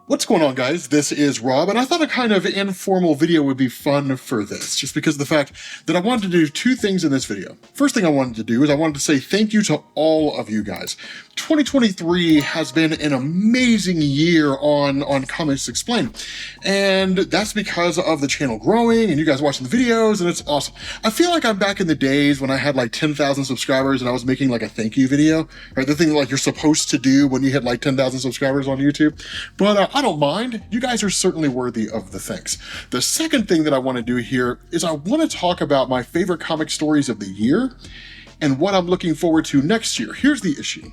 What's going on, guys? This is Rob, and I thought a kind of informal video would be fun for this, just because of the fact that I wanted to do two things in this video. First thing I wanted to do is I wanted to say thank you to all of you guys. 2023 has been an amazing year on Comics Explained, and that's because of the channel growing and you guys watching the videos, and it's awesome. I feel like I'm back in the days when I had like 10,000 subscribers and I was making like a thank you video, right? The thing like you're supposed to do when you hit like 10,000 subscribers on YouTube. But I don't mind. You guys are certainly worthy of the thanks. The second thing that I want to do here is I want to talk about my favorite comic stories of the year and what I'm looking forward to next year. Here's the issue.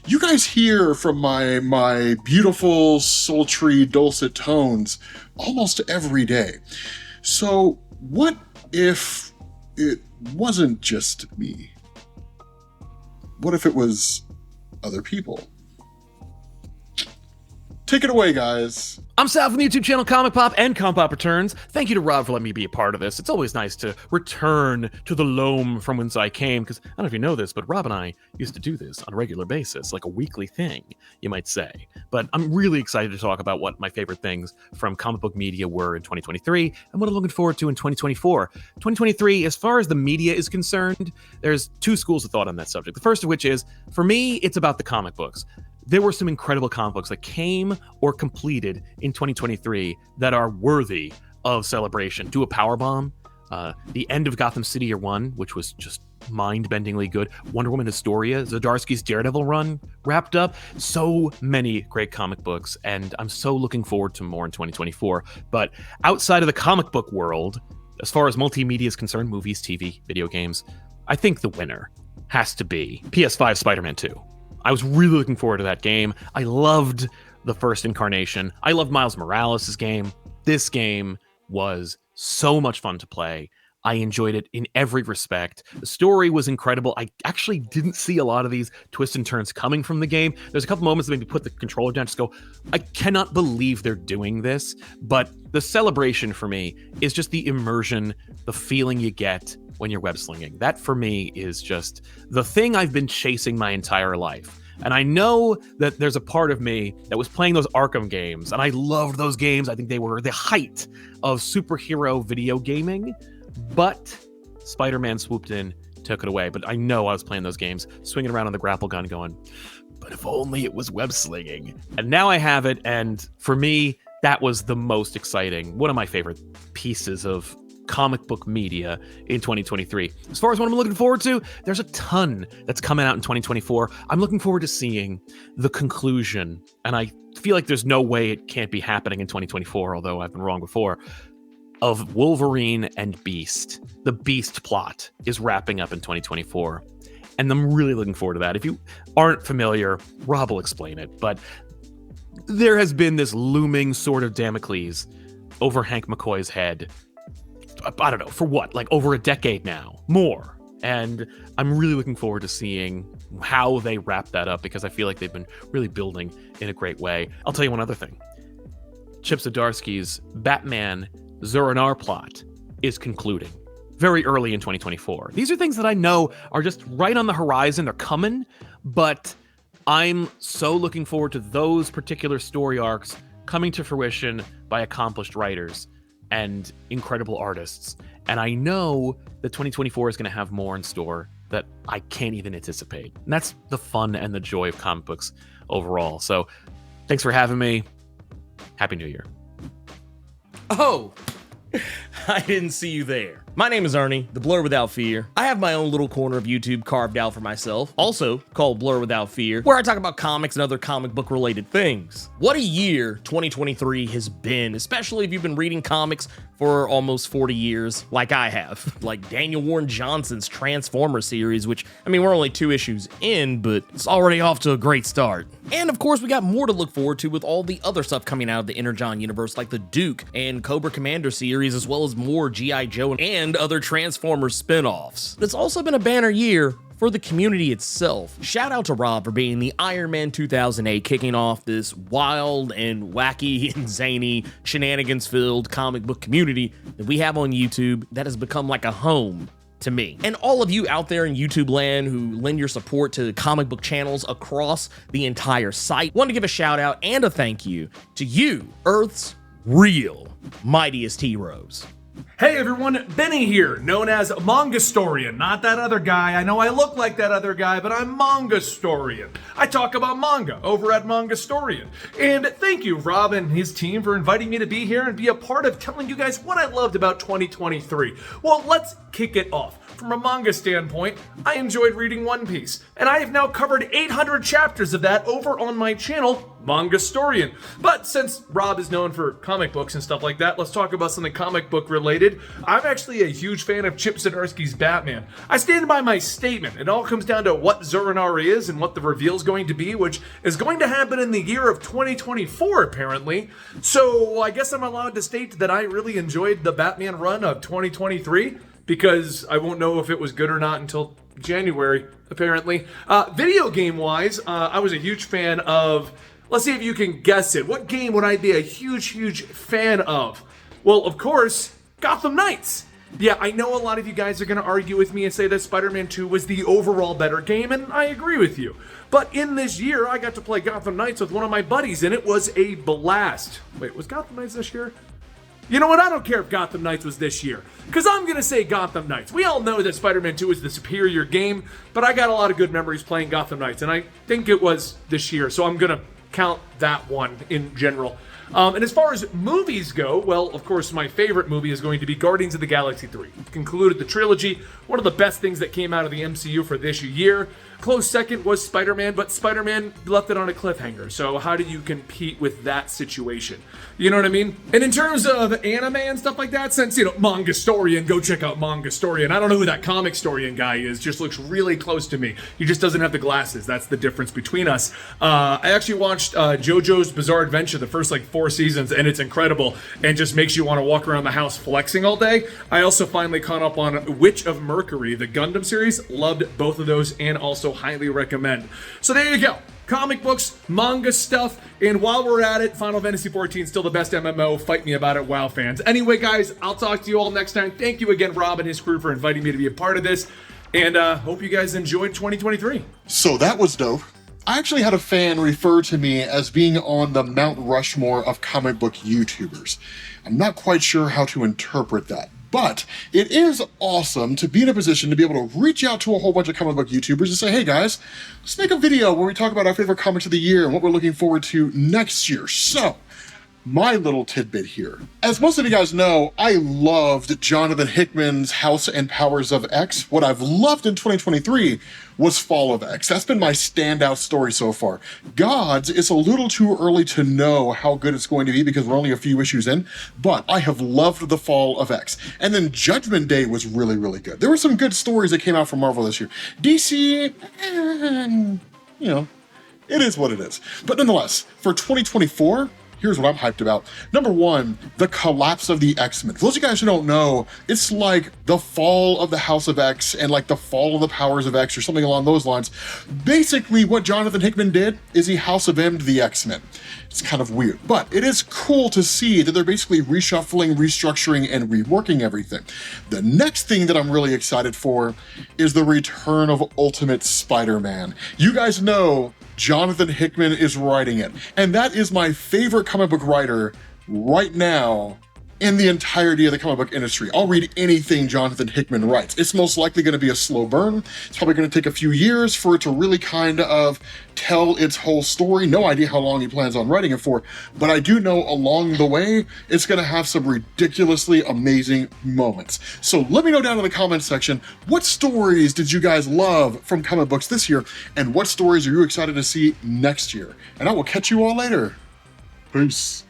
You guys hear from my beautiful, sultry, dulcet tones almost every day. So what if it wasn't just me? What if it was other people? Take it away, guys. I'm Sal from the YouTube channel Comic Pop and Comic Pop Returns. Thank you to Rob for letting me be a part of this. It's always nice to return to the loam from whence I came, because I don't know if you know this, but Rob and I used to do this on a regular basis, like a weekly thing, you might say. But I'm really excited to talk about what my favorite things from comic book media were in 2023 and what I'm looking forward to in 2024. 2023, as far as the media is concerned, there's two schools of thought on that subject. The first of which is, for me, it's about the comic books. There were some incredible comic books that came or completed in 2023 that are worthy of celebration. Do a Powerbomb, the end of Gotham City Year One, which was just mind-bendingly good. Wonder Woman Historia, Zdarsky's Daredevil run wrapped up. So many great comic books, and I'm so looking forward to more in 2024. But outside of the comic book world, as far as multimedia is concerned, movies, TV, video games, I think the winner has to be PS5 Spider-Man 2. I was really looking forward to that game. I loved the first incarnation. I loved Miles Morales' game. This game was so much fun to play. I enjoyed it in every respect. The story was incredible. I actually didn't see a lot of these twists and turns coming from the game. There's a couple moments that made me put the controller down, just go, I cannot believe they're doing this. But the celebration for me is just the immersion, the feeling you get when you're web slinging. That for me is just the thing I've been chasing my entire life. And I know that there's a part of me that was playing those Arkham games, and I loved those games. I think they were the height of superhero video gaming, but Spider-Man swooped in, took it away. But I know I was playing those games, swinging around on the grapple gun going, but if only it was web slinging. And now I have it, and for me, that was the most exciting, one of my favorite pieces of comic book media in 2023. As far as what I'm looking forward to, there's a ton that's coming out in 2024. I'm looking forward to seeing the conclusion, and I feel like there's no way it can't be happening in 2024, although I've been wrong before, of Wolverine and Beast. The Beast plot is wrapping up in 2024, and I'm really looking forward to that. If you aren't familiar, Rob will explain it, but there has been this looming sword of Damocles over Hank McCoy's head, I don't know, for what, like over a decade now, more. And I'm really looking forward to seeing how they wrap that up, because I feel like they've been really building in a great way. I'll tell you one other thing. Chip Zdarsky's Batman Zur-En-Arrh plot is concluding very early in 2024. These are things that I know are just right on the horizon. They're coming, but I'm so looking forward to those particular story arcs coming to fruition by accomplished writers and incredible artists. And I know that 2024 is going to have more in store that I can't even anticipate. And that's the fun and the joy of comic books overall. So thanks for having me. Happy New Year. Oh, I didn't see you there. My name is Ernie, the Blur Without Fear. I have my own little corner of YouTube carved out for myself, also called Blur Without Fear, where I talk about comics and other comic book related things. What a year 2023 has been, especially if you've been reading comics for almost 40 years, like I have. Like Daniel Warren Johnson's Transformer series, which, I mean, we're only 2 issues in, but it's already off to a great start. And of course, we got more to look forward to with all the other stuff coming out of the Energon universe, like the Duke and Cobra Commander series, as well as more G.I. Joe and other Transformers spin-offs. But it's also been a banner year for the community itself. Shout out to Rob for being the Iron Man 2008, kicking off this wild and wacky and zany, shenanigans-filled comic book community that we have on YouTube that has become like a home to me. And all of you out there in YouTube land who lend your support to comic book channels across the entire site, want to give a shout out and a thank you to you, Earth's real mightiest heroes. Hey everyone, Benny here, known as Manga Storian, not that other guy. I know I look like that other guy, but I'm Manga Storian. I talk about manga over at Manga Storian. And thank you, Rob and his team, for inviting me to be here and be a part of telling you guys what I loved about 2023. Well, let's kick it off. From a manga standpoint, I enjoyed reading One Piece, and I have now covered 800 chapters of that over on my channel, Manga Storian. But since Rob is known for comic books and stuff like that, let's talk about something comic book related. I'm actually a huge fan of Chip Zdarsky's Batman. I stand by my statement. It all comes down to what Zur-En-Arrh is and what the reveal is going to be, which is going to happen in the year of 2024, apparently. So I guess I'm allowed to state that I really enjoyed the Batman run of 2023. Because I won't know if it was good or not until January, apparently. Video game-wise, I was a huge fan of... Let's see if you can guess it. What game would I be a huge fan of? Well, of course, Gotham Knights. Yeah, I know a lot of you guys are going to argue with me and say that Spider-Man 2 was the overall better game, and I agree with you. But in this year, I got to play Gotham Knights with one of my buddies, and it was a blast. Wait, was Gotham Knights this year? You know what? I don't care if Gotham Knights was this year, because I'm going to say Gotham Knights. We all know that Spider-Man 2 is the superior game, but I got a lot of good memories playing Gotham Knights, and I think it was this year, so I'm going to count that one in general. And as far as movies go, well, of course, my favorite movie is going to be Guardians of the Galaxy 3. It concluded the trilogy, one of the best things that came out of the MCU for this year. Close second was Spider-Man, but Spider-Man left it on a cliffhanger, so how do you compete with that situation? You know what I mean? And in terms of anime and stuff like that, since, Manga Storian, go check out Manga Storian. I don't know who that Comic Storian guy is, just looks really close to me. He just doesn't have the glasses, that's the difference between us. I actually watched JoJo's Bizarre Adventure, the first 4 seasons, and it's incredible, and just makes you want to walk around the house flexing all day. I also finally caught up on Witch of Mercury, the Gundam series, loved both of those, and also highly recommend. So there you go. Comic books, manga stuff, and while we're at it, Final Fantasy XIV still the best MMO. Fight me about it, WoW fans. Anyway, guys, I'll talk to you all next time. Thank you again, Rob and his crew, for inviting me to be a part of this, and hope you guys enjoyed 2023. So that was dope. I actually had a fan refer to me as being on the Mount Rushmore of comic book YouTubers. I'm not quite sure how to interpret that. But it is awesome to be in a position to be able to reach out to a whole bunch of comic book YouTubers and say, hey guys, let's make a video where we talk about our favorite comics of the year and what we're looking forward to next year. So, my little tidbit here. As most of you guys know, I loved Jonathan Hickman's House and Powers of X. What I've loved in 2023 was Fall of X. That's been my standout story so far. Gods, it's a little too early to know how good it's going to be because we're only a few issues in, but I have loved the Fall of X. And then Judgment Day was really good. There were some good stories that came out from Marvel this year. DC, it is what it is. But nonetheless, for 2024, here's what I'm hyped about. Number one, the collapse of the X-Men. For those of you guys who don't know, it's like the fall of the House of X and like the fall of the Powers of X or something along those lines. Basically, what Jonathan Hickman did is he House of M'd the X-Men. It's kind of weird, but it is cool to see that they're basically reshuffling, restructuring, and reworking everything. The next thing that I'm really excited for is the return of Ultimate Spider-Man. You guys know Jonathan Hickman is writing it, and that is my favorite comic book writer right now in the entirety of the comic book industry. I'll read anything Jonathan Hickman writes. It's most likely going to be a slow burn. It's probably going to take a few years for it to really kind of tell its whole story. No idea how long he plans on writing it for, but I do know along the way, it's going to have some ridiculously amazing moments. So let me know down in the comments section, what stories did you guys love from comic books this year, and what stories are you excited to see next year? And I will catch you all later. Peace.